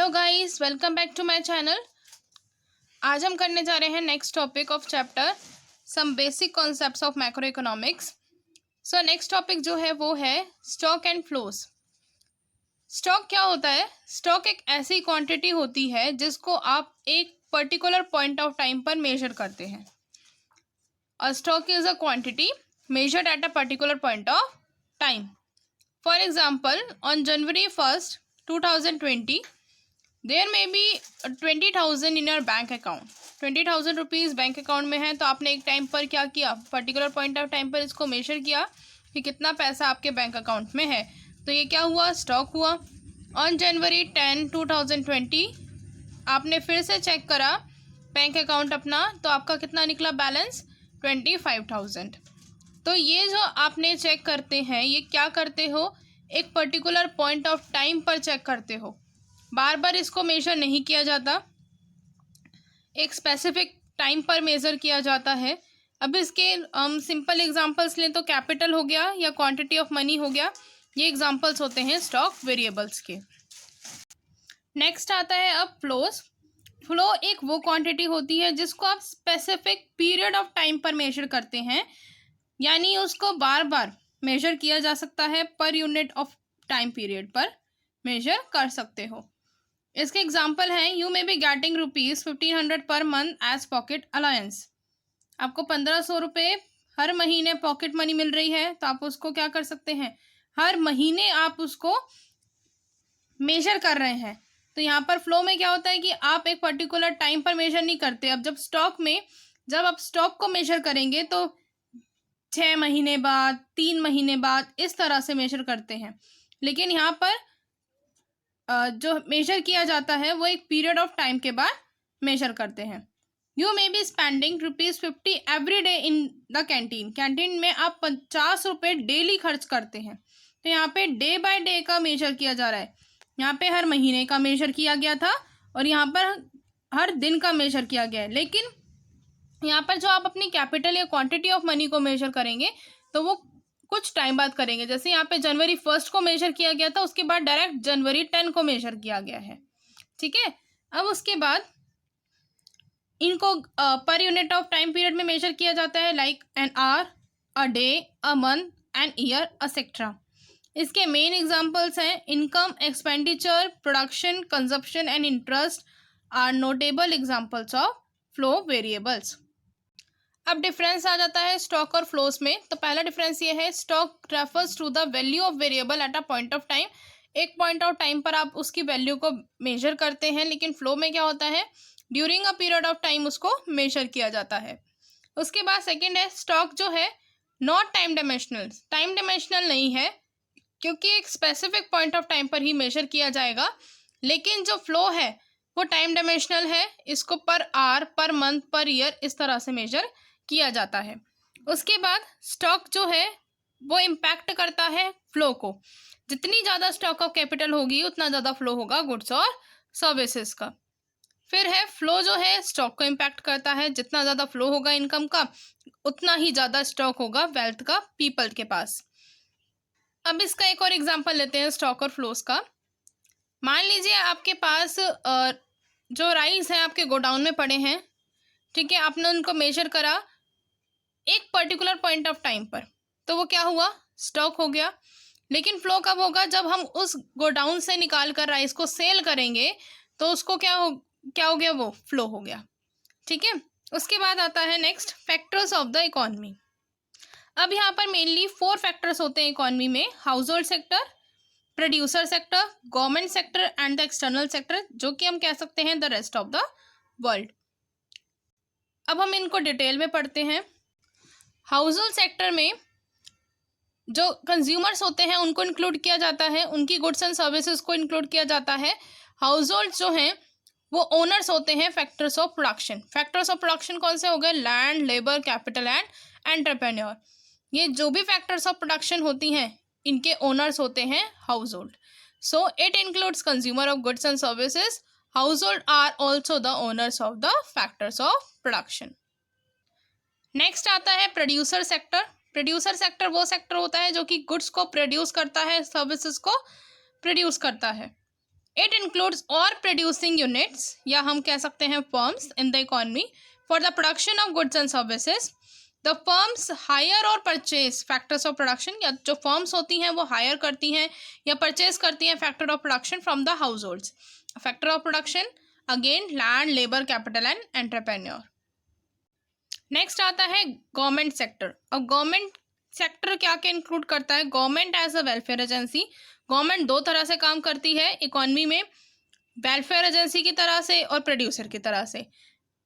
Hello guys, welcome back to my channel. आज हम करने जा रहे हैं next topic of chapter some basic concepts of macroeconomics. So next topic जो है वो है स्टॉक एंड फ्लोज। स्टॉक क्या होता है? स्टॉक एक ऐसी क्वांटिटी होती है जिसको आप एक पर्टिकुलर पॉइंट ऑफ टाइम पर मेजर करते हैं। A stock is a quantity measured at a particular point of time. For example, on January 1st, 2020, there may be 20,000 in your bank account. 20,000 rupees bank account में है, तो आपने एक time पर क्या किया, पर्टिकुलर पॉइंट ऑफ टाइम पर इसको मेजर किया कि कितना पैसा आपके बैंक अकाउंट में है, तो ये क्या हुआ, स्टॉक हुआ। ऑन जनवरी 10, 2020 आपने फिर से चेक करा बैंक अकाउंट अपना, तो आपका कितना निकला बैलेंस, 25,000। तो ये जो आपने चेक करते हैं, ये क्या करते हो, एक पर्टिकुलर पॉइंट ऑफ टाइम पर चेक करते हो, बार बार इसको मेजर नहीं किया जाता, एक स्पेसिफिक टाइम पर मेजर किया जाता है। अब इसके हम सिंपल एग्जांपल्स लें तो कैपिटल हो गया या क्वांटिटी ऑफ मनी हो गया, ये एग्जांपल्स होते हैं स्टॉक वेरिएबल्स के। नेक्स्ट आता है अब फ्लोज। फ्लो एक वो क्वांटिटी होती है जिसको आप स्पेसिफिक पीरियड ऑफ टाइम पर मेजर करते हैं, यानी उसको बार बार मेजर किया जा सकता है, पर यूनिट ऑफ टाइम पीरियड पर मेजर कर सकते हो। इसके एग्जाम्पल हैं, you may be getting ₹1500 per month as pocket alliance. आपको 1500 रुपये हर महीने पॉकेट मनी मिल रही है, तो आप उसको क्या कर सकते हैं, हर महीने आप उसको मेजर कर रहे हैं। तो यहाँ पर फ्लो में क्या होता है कि आप एक पर्टिकुलर टाइम पर मेजर नहीं करते। अब जब स्टॉक में जब आप स्टॉक को मेजर करेंगे तो 6 महीने बाद, 3 महीने बाद, इस तरह से मेजर करते हैं। लेकिन यहाँ पर जो मेजर किया जाता है वो एक पीरियड ऑफ टाइम के बाद मेजर करते हैं। You may be spending ₹50 every day in the canteen. Canteen में आप 50 रुपये डेली खर्च करते हैं, तो यहाँ पे डे बाय डे का मेजर किया जा रहा है। यहाँ पे हर महीने का मेजर किया गया था और यहाँ पर हर दिन का मेजर किया गया है। लेकिन यहाँ पर जो आप अपनी कैपिटल या क्वांटिटी ऑफ मनी को मेजर करेंगे तो वो कुछ टाइम बाद करेंगे। जैसे यहाँ पे जनवरी 1 को मेजर किया गया था, उसके बाद डायरेक्ट जनवरी 10 को मेजर किया गया है, ठीक है। अब उसके बाद इनको पर यूनिट ऑफ टाइम पीरियड में मेजर किया जाता है, like an hour, a day, a month, an year, etcetera. इसके मेन एग्जांपल्स हैं income, expenditure, production, consumption and interest are notable examples of flow variables. अब डिफरेंस आ जाता है स्टॉक और फ्लोज में। तो पहला डिफरेंस ये है, stock refers to the value of variable at a point of time. एक पॉइंट ऑफ टाइम पर आप उसकी वैल्यू को मेजर करते हैं, लेकिन फ्लो में क्या होता है, during a period of time उसको मेजर किया जाता है। उसके बाद सेकेंड है, स्टॉक जो है not time dimensional. Time dimensional नहीं है क्योंकि एक स्पेसिफिक पॉइंट ऑफ टाइम पर ही मेजर किया जाएगा। लेकिन जो फ्लो है वो टाइम डायमेंशनल है, इसको per hour, per month, per year इस तरह से मेजर किया जाता है। उसके बाद स्टॉक जो है वो इम्पैक्ट करता है फ्लो को। जितनी ज़्यादा स्टॉक ऑफ कैपिटल होगी उतना ज़्यादा फ्लो होगा गुड्स और सर्विसेज का। फिर है फ्लो जो है स्टॉक को इम्पैक्ट करता है, जितना ज़्यादा फ्लो होगा इनकम का उतना ही ज़्यादा स्टॉक होगा वेल्थ का पीपल के पास। अब इसका एक और एग्जांपल लेते हैं स्टॉक और फ्लोज का। मान लीजिए आपके पास जो राइस है आपके गोडाउन में पड़े हैं, ठीक है, आपने उनको मेजर करा एक पर्टिकुलर पॉइंट ऑफ टाइम पर, तो वो क्या हुआ, स्टॉक हो गया। लेकिन फ्लो कब होगा, जब हम उस गोडाउन से निकाल कर राइस को सेल करेंगे तो उसको क्या हो गया, वो फ्लो हो गया, ठीक है। उसके बाद आता है next, factors of the economy. अब यहाँ पर मेनली 4 फैक्टर्स होते हैं इकोनॉमी में, house hold sector, producer sector, government sector and the external sector, जो कि हम कह सकते हैं the rest of the world. अब हम इनको डिटेल में पढ़ते हैं। हाउस होल्ड सेक्टर में जो कंज्यूमर्स होते हैं उनको इंक्लूड किया जाता है, उनकी गुड्स एंड सर्विसेज को इंक्लूड किया जाता है। हाउस होल्ड जो हैं वो ओनर्स होते हैं factors of production. Factors of production कौन से हो गए, land, labour, capital and entrepreneur. ये जो भी फैक्टर्स ऑफ प्रोडक्शन होती हैं इनके ओनर्स होते हैं household. So it includes consumer of goods and services. Household are also the owners of the factors of production. Next आता है प्रोड्यूसर सेक्टर। प्रोड्यूसर सेक्टर वो सेक्टर होता है जो कि गुड्स को प्रोड्यूस करता है, सर्विसेज को प्रोड्यूस करता है। इट इंक्लूड्स और प्रोड्यूसिंग यूनिट्स या हम कह सकते हैं firms in the economy for the production of goods and services. The firms hire और परचेज फैक्टर्स ऑफ प्रोडक्शन, या जो फर्म्स होती हैं वो हायर करती हैं या परचेज करती हैं factor of production from the households. Factor of production again land, labour, capital and entrepreneur. Next आता है गवर्नमेंट सेक्टर। अब गवर्नमेंट सेक्टर क्या क्या इंक्लूड करता है? Government as a welfare agency. Government दो तरह से काम करती है इकोनॉमी में, वेलफेयर एजेंसी की तरह से और प्रोड्यूसर की तरह से।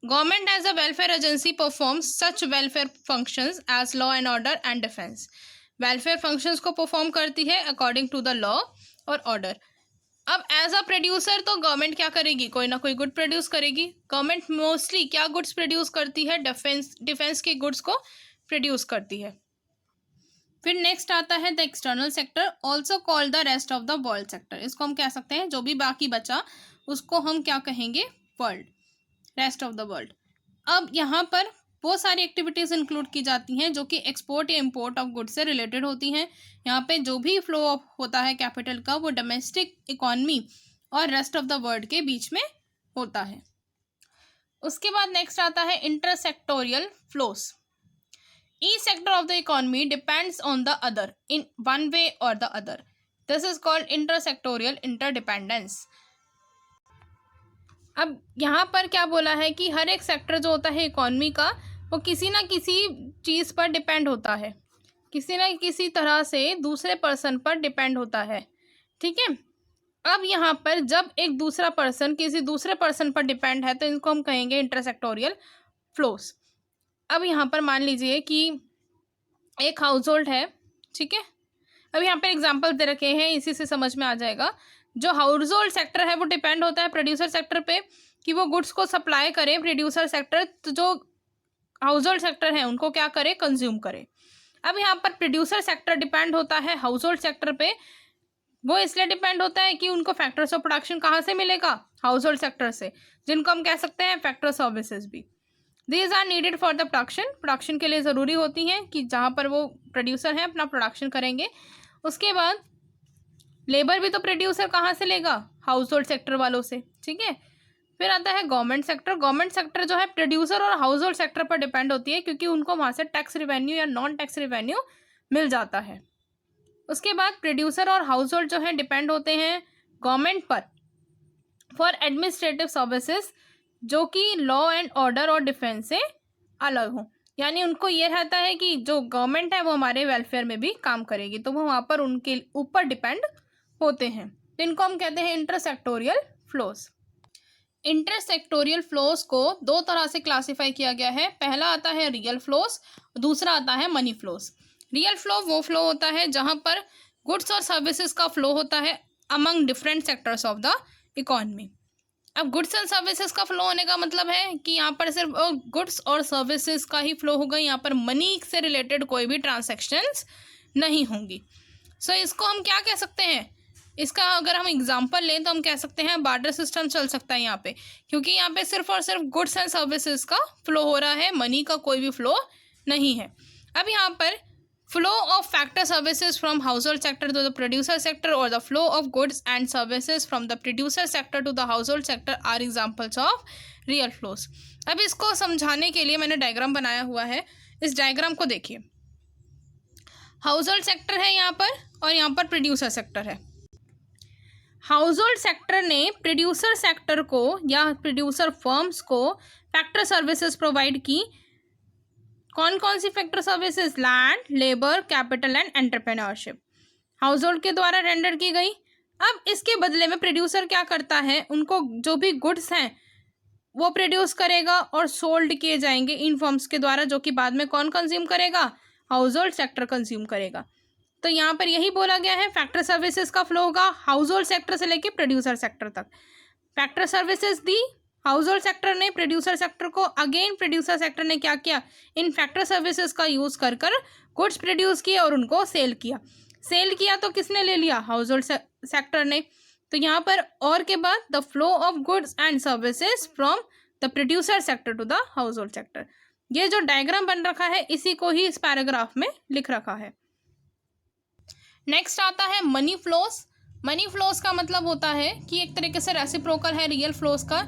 Government as a welfare agency performs such welfare functions as law and order and defence. Welfare functions को परफॉर्म करती है अकॉर्डिंग टू द लॉ और ऑर्डर। अब एज अ प्रोड्यूसर तो गवर्नमेंट क्या करेगी? कोई ना कोई गुड प्रोड्यूस करेगी। गवर्नमेंट मोस्टली क्या गुड्स प्रोड्यूस करती है? डिफेंस के गुड्स को प्रोड्यूस करती है। फिर नेक्स्ट आता है the external sector, also called the rest of the world sector. इसको हम कह सकते हैं जो भी बाकी बचा उसको हम क्या कहेंगे? World, rest of the world. अब यहाँ पर बहुत सारी एक्टिविटीज इंक्लूड की जाती हैं जो कि एक्सपोर्ट या इम्पोर्ट ऑफ गुड्स से रिलेटेड होती हैं। यहाँ पे जो भी फ्लो होता है कैपिटल का वो डोमेस्टिक इकोनॉमी और रेस्ट ऑफ द वर्ल्ड के बीच में होता है। उसके बाद नेक्स्ट आता है इंटरसेक्टोरियल flows. Each sector of the economy depends on the other in one way or the other. This is called intersectorial interdependence. अब यहाँ पर क्या बोला है कि हर एक सेक्टर जो होता है इकोनॉमी का वो किसी ना किसी चीज़ पर डिपेंड होता है, किसी ना किसी तरह से दूसरे पर्सन पर डिपेंड होता है। ठीक है। अब यहाँ पर जब एक दूसरा पर्सन किसी दूसरे पर्सन पर डिपेंड है तो इनको हम कहेंगे इंटरसेक्टोरियल फ्लोस। अब यहाँ पर मान लीजिए कि एक हाउस होल्ड है, ठीक है। अब यहाँ पर एग्जांपल दे रखे हैं, इसी से समझ में आ जाएगा। जो हाउस होल्ड सेक्टर है वो डिपेंड होता है प्रोड्यूसर सेक्टर पे कि वो गुड्स को सप्लाई करे प्रोड्यूसर सेक्टर, तो जो हाउस होल्ड सेक्टर है उनको क्या करे? कंज्यूम करे। अब यहाँ पर प्रोड्यूसर सेक्टर डिपेंड होता है हाउस होल्ड सेक्टर पे। वो इसलिए डिपेंड होता है कि उनको फैक्टर्स ऑफ प्रोडक्शन कहाँ से मिलेगा? हाउस होल्ड सेक्टर से, जिनको हम कह सकते हैं फैक्टर सर्विसेज भी। These are needed for the production के लिए ज़रूरी होती हैं कि जहाँ पर वो प्रोड्यूसर हैं अपना प्रोडक्शन करेंगे। उसके बाद लेबर भी तो प्रोड्यूसर कहाँ से लेगा? हाउस होल्ड सेक्टर वालों से। ठीक है। फिर आता है गवर्नमेंट सेक्टर। गवर्नमेंट सेक्टर जो है प्रोड्यूसर और हाउस होल्ड सेक्टर पर डिपेंड होती है क्योंकि उनको वहाँ से टैक्स रिवेन्यू या नॉन टैक्स रिवेन्यू मिल जाता है। उसके बाद प्रोड्यूसर और हाउस होल्ड जो है डिपेंड होते हैं गवर्नमेंट पर फॉर एडमिनिस्ट्रेटिव सर्विसेज, जो कि लॉ एंड ऑर्डर और डिफेंस से अलग हो। यानी उनको ये रहता है कि जो गवर्नमेंट है वो हमारे वेलफेयर में भी काम करेगी, तो वो वहाँ पर उनके ऊपर डिपेंड होते हैं। तो इनको हम कहते हैं इंटरसेक्टोरियल फ्लोस। इंटरसेक्टोरियल फ्लोस को दो तरह से क्लासिफाई किया गया है। पहला आता है रियल फ्लोस, दूसरा आता है मनी फ्लोस। रियल फ्लो वो फ्लो होता है जहाँ पर गुड्स और सर्विसेज का फ्लो होता है among different sectors of the economy. अब गुड्स एंड सर्विसेज का फ्लो होने का मतलब है कि यहाँ पर सिर्फ गुड्स और सर्विसेज का ही फ्लो होगा, यहाँ पर मनी से रिलेटेड कोई भी ट्रांजैक्शंस नहीं होंगी। सो इसको हम क्या कह सकते हैं? इसका अगर हम एग्जांपल लें तो हम कह सकते हैं बार्टर सिस्टम चल सकता है यहाँ पे, क्योंकि यहाँ पे सिर्फ और सिर्फ गुड्स एंड सर्विसेज का फ्लो हो रहा है, मनी का कोई भी फ्लो नहीं है। अब यहाँ पर flow of factor services from household sector to the producer sector or the flow of goods and services from the producer sector to the household sector are examples of real flows। अब इसको समझाने के लिए मैंने diagram बनाया हुआ है। इस डायग्राम को देखिए, हाउस होल्ड सेक्टर है यहाँ पर और यहाँ पर प्रोड्यूसर सेक्टर है। हाउस होल्ड सेक्टर ने प्रोड्यूसर सेक्टर को या प्रोड्यूसर फर्म्स को फैक्टर सर्विसेज प्रोवाइड की। कौन कौन सी factor services? Land, labour, capital and entrepreneurship household के द्वारा रेंडर की गई। अब इसके बदले में प्रोड्यूसर क्या करता है? उनको जो भी गुड्स हैं वो प्रोड्यूस करेगा और सोल्ड किए जाएंगे इन फर्म्स के द्वारा, जो कि बाद में कौन कंज्यूम करेगा? हाउस होल्ड सेक्टर कंज्यूम करेगा। तो यहाँ पर यही बोला गया है, फैक्टर सर्विसेज का फ्लो होगा हाउस होल्ड सेक्टर से लेके प्रोड्यूसर सेक्टर तक। Factor services the house hold sector ने प्रोड्यूसर सेक्टर को, अगेन प्रोड्यूसर सेक्टर ने क्या किया? इन फैक्टर सर्विसेज का यूज़ कर गुड्स प्रोड्यूस किए और उनको सेल किया। सेल किया तो किसने ले लिया? हाउस होल्ड सेक्टर ने। तो यहाँ पर और के बाद the flow of goods and services from the producer sector to the household sector. ये जो डायग्राम बन रखा है इसी को ही इस पैराग्राफ में लिख रखा है। नेक्स्ट आता है मनी फ्लोस। मनी फ्लोज का मतलब होता है कि एक तरीके से रेसिप्रोकल है रियल फ्लोज का,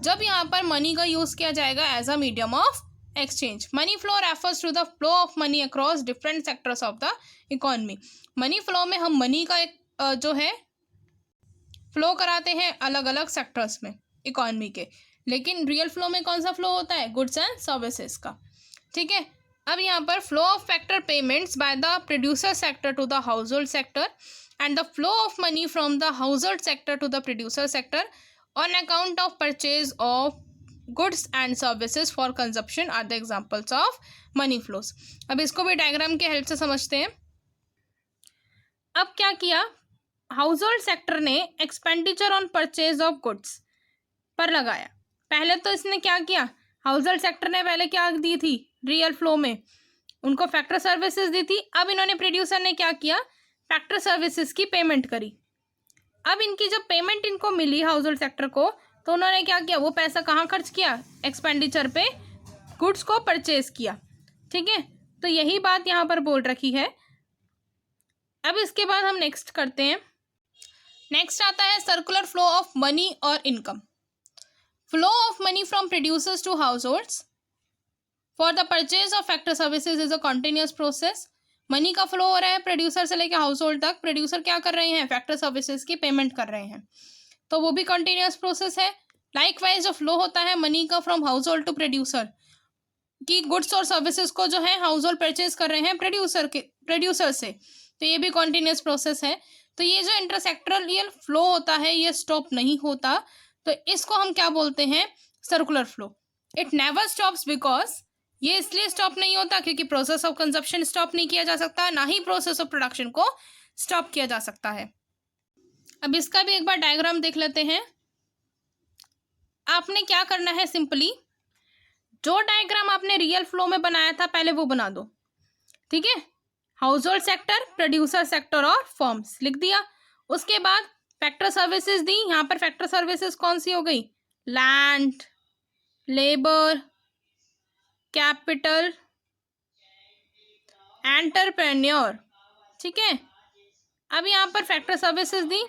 जब यहाँ पर मनी का यूज़ किया जाएगा as a medium of exchange. Money flow refers to the flow of money across different sectors of the economy. Money flow में हम मनी का एक जो है फ्लो कराते हैं अलग अलग सेक्टर्स में इकोनॉमी के, लेकिन रियल फ्लो में कौन सा फ्लो होता है? गुड्स एंड सर्विसेज का। ठीक है, अब यहाँ पर flow of factor payments by the producer sector to the household sector and the flow of money from the household sector to the producer sector on account of purchase of goods and services for consumption are the examples of money flows. अब इसको भी diagram के help से समझते हैं। अब क्या किया, हाउस होल्ड सेक्टर ने expenditure on purchase of goods पर लगाया। पहले तो इसने क्या किया, हाउस होल्ड सेक्टर ने पहले क्या दी थी रियल फ्लो में, उनको फैक्टर सर्विसेज दी थी। अब इन्होंने प्रोड्यूसर ने क्या किया, फैक्टर सर्विसेज की पेमेंट करी। अब इनकी जब पेमेंट इनको मिली हाउस होल्ड सेक्टर को, तो उन्होंने क्या किया, वो पैसा कहाँ खर्च किया, एक्सपेंडिचर पे, गुड्स को परचेज किया। ठीक है, तो यही बात यहाँ पर बोल रखी है। अब इसके बाद हम नेक्स्ट करते हैं। नेक्स्ट आता है सर्कुलर फ्लो ऑफ मनी और income. Flow of money from producers to households for the purchase of factor services is a continuous process. Money का फ्लो हो रहा है प्रोड्यूसर से लेकर हाउस होल्ड तक। प्रोड्यूसर क्या कर रहे हैं, फैक्टर सर्विसेज की पेमेंट कर रहे हैं, तो वो भी कंटिन्यूस प्रोसेस है। लाइकवाइज जो फ्लो होता है मनी का from household to producer, कि गुड्स और सर्विसेज को जो है हाउस होल्ड परचेज कर रहे हैं प्रोड्यूसर से, तो ये भी कंटिन्यूस प्रोसेस है। तो ये जो इंटरसेक्टरल फ्लो होता है ये स्टॉप नहीं होता, तो इसको हम क्या बोलते हैं, circular flow. It never stops because, ये इसलिए स्टॉप नहीं होता क्योंकि प्रोसेस ऑफ कंजप्शन स्टॉप नहीं किया जा सकता, ना ही प्रोसेस ऑफ प्रोडक्शन को स्टॉप किया जा सकता है। अब इसका भी एक बार डायग्राम देख लेते हैं। आपने क्या करना है, सिंपली जो डायग्राम आपने रियल फ्लो में बनाया था पहले वो बना दो। ठीक है, household sector, producer sector और फर्म्स लिख दिया। उसके बाद फैक्टर सर्विसेज दी। यहाँ पर फैक्टर सर्विसेज कौन सी हो गई, लैंड, लेबर, कैपिटल, एंटरप्रेन्योर। ठीक है, अब यहाँ पर फैक्टर सर्विसेज दी।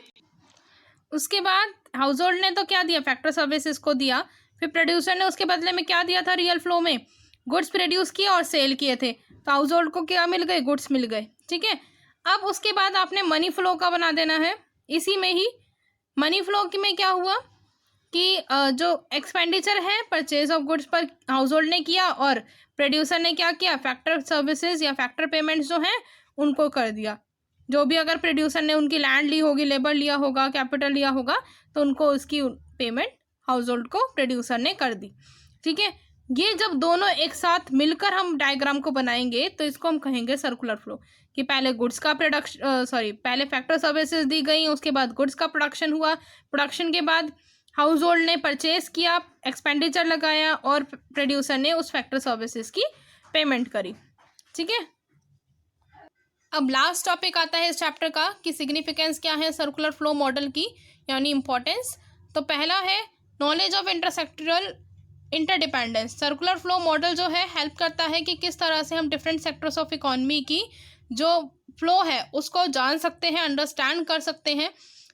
उसके बाद हाउस होल्ड ने तो क्या दिया, फैक्टर सर्विसेज को दिया। फिर प्रोड्यूसर ने उसके बदले में क्या दिया था रियल फ्लो में, गुड्स प्रोड्यूस किए और सेल किए थे, तो हाउस होल्ड को क्या मिल गए, गुड्स मिल गए। ठीक है, अब उसके बाद आपने मनी फ्लो का बना देना है। इसी में ही मनी फ्लो में क्या हुआ कि जो एक्सपेंडिचर है परचेज ऑफ गुड्स पर हाउस होल्ड ने किया और प्रोड्यूसर ने क्या किया, फैक्टर सर्विसेज या फैक्टर पेमेंट्स जो हैं उनको कर दिया। जो भी अगर प्रोड्यूसर ने उनकी लैंड ली होगी, लेबर लिया होगा, कैपिटल लिया होगा, तो उनको उसकी पेमेंट हाउस होल्ड को प्रोड्यूसर ने कर दी। ठीक है, ये जब दोनों एक साथ मिलकर हम डायग्राम को बनाएंगे तो इसको हम कहेंगे सर्कुलर फ्लो, कि पहले गुड्स का पहले फैक्टर सर्विसेज दी गई, उसके बाद गुड्स का प्रोडक्शन हुआ, प्रोडक्शन के बाद हाउस होल्ड ने परचेज किया, एक्सपेंडिचर लगाया और प्रोड्यूसर ने उस फैक्टर सर्विसेज की पेमेंट करी। ठीक है, अब लास्ट टॉपिक आता है इस चैप्टर का कि सिग्निफिकेंस क्या है सर्कुलर फ्लो मॉडल की, यानी इंपॉर्टेंस। तो पहला है knowledge of intersectoral interdependence. Circular flow model जो है हेल्प करता है कि किस तरह से हम डिफरेंट सेक्टर्स ऑफ इकोनॉमी की जो फ्लो है उसको जान सकते हैं, अंडरस्टैंड कर सकते हैं।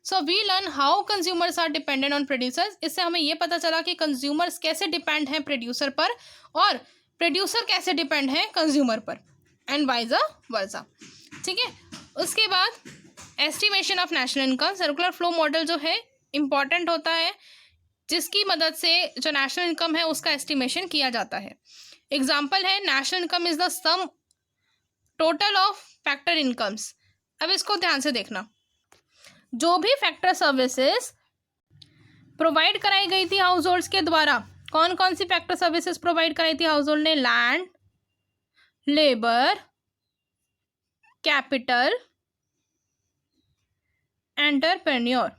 So we learn how consumers are dependent on producers. इससे हमें ये पता चला कि कंज्यूमर्स कैसे डिपेंड हैं प्रोड्यूसर पर और प्रोड्यूसर कैसे डिपेंड हैं कंज्यूमर पर, एंड वाइज वर्सा। ठीक है, उसके बाद estimation of national income. Circular flow model जो है इम्पॉर्टेंट होता है, जिसकी मदद से जो नेशनल इनकम है उसका एस्टिमेशन किया जाता है। एग्जाम्पल है national income is the sum total of factor incomes. अब इसको ध्यान से देखना, जो भी फैक्टर सर्विसेज प्रोवाइड कराई गई थी हाउस होल्ड्स के द्वारा, कौन कौन सी फैक्टर सर्विसेज प्रोवाइड कराई थी हाउस होल्ड ने, लैंड, लेबर, कैपिटल, एंटरप्रेन्योर।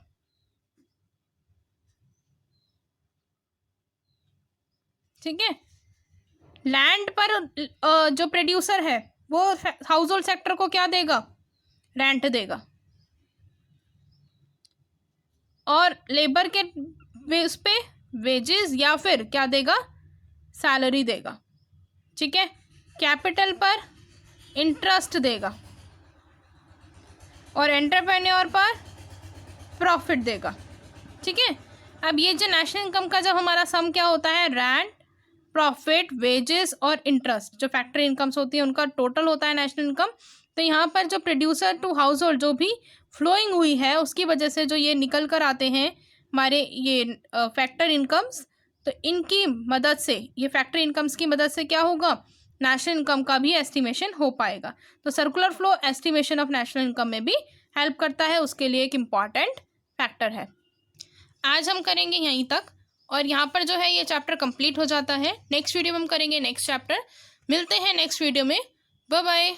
ठीक है, लैंड पर जो प्रोड्यूसर है वो हाउस होल्ड सेक्टर को क्या देगा, रेंट देगा, और लेबर के उस पे वेजेस या फिर क्या देगा, सैलरी देगा। ठीक है, कैपिटल पर इंटरेस्ट देगा और एंटरप्रेन्योर पर प्रॉफिट देगा। ठीक है, अब ये जो नेशनल इनकम का जब हमारा सम क्या होता है, रेंट, प्रॉफिट, वेजेस और इंटरेस्ट, जो फैक्ट्री इनकम्स होती है उनका टोटल होता है नेशनल इनकम। तो यहाँ पर जो प्रोड्यूसर टू हाउस होल्ड जो भी फ्लोइंग हुई है उसकी वजह से जो ये निकल कर आते हैं हमारे ये फैक्टर इनकम्स, तो इनकी मदद से, ये फैक्ट्री इनकम्स की मदद से क्या होगा, नेशनल इनकम का भी एस्टिमेशन हो पाएगा। तो circular flow estimation of national income में भी हेल्प करता है, उसके लिए एक इम्पॉर्टेंट फैक्टर है। आज हम करेंगे यहीं तक, और यहाँ पर जो है ये चैप्टर कंप्लीट हो जाता है। नेक्स्ट वीडियो में हम करेंगे नेक्स्ट चैप्टर। मिलते हैं नेक्स्ट वीडियो में, बाय बाय।